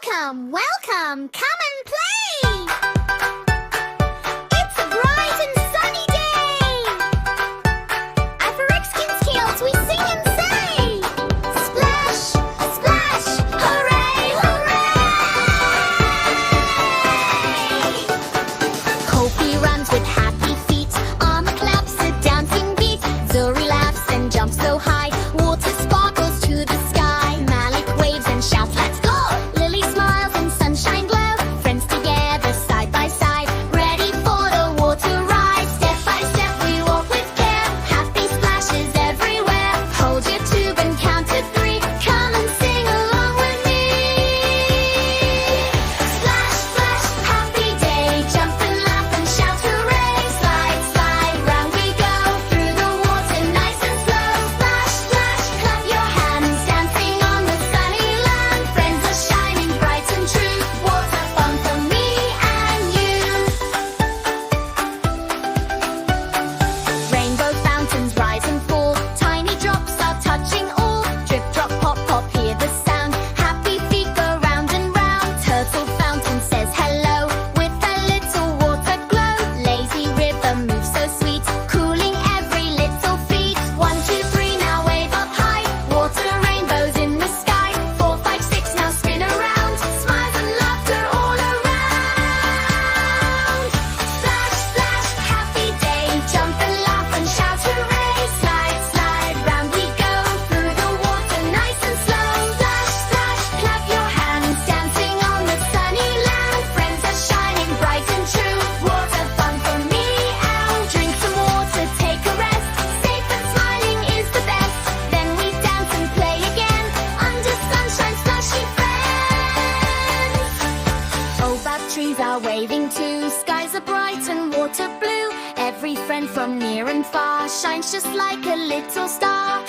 Welcome, welcome, come and play! It's a bright and sunny day! Afarixcans Tales, we sing and say! Splash, splash, hooray, hooray! Kofi runs with happy feet, Armor claps a dancing beat, Zuri laughs and jumps so high, water sparkles to the sky, Malik waves and shouts, let's go! Lily smiles and sunshine glow, friends together side by side, ready for the water ride. Step by step we walk with care, happy splashes everywhere. Hold your tube and count to 3, come and sing along with me. Splash, splash, happy day, jump and laugh and shout hooray. Slide, slide, round we go, through the water nice and slow. Splash, splash, clap your hands, dancing on the sunny land. Friends are shining bright and true, water fun for me and you. Rainbow fountains rise and fall, tiny drops are touching all. Drip, drop, pop, pop, hear the sound, happy feet go round and round. Turtle fountain says hello, with a little water glow. Lazy river moves so sweet, cooling every little feet. 1, 2, 3, now wave up high, water rainbows in the sky. 4, 5, 6, now spin around, smiles and laughter all around. Splash, splash, happy day, jump and laugh and shout hooray. Slide, slide, round we go, through the water nice and slow. Splash, splash, clap your hands, dancing on the sunny land. Friends are shining bright and true, water fun for me and drink some water, take a rest. Safe and smiling is the best. Then we dance and play again, under sunshine splashy friends. Oh, bad trees are waving too, skies are bright and water blue. Every friend from near and far shines just like a little star.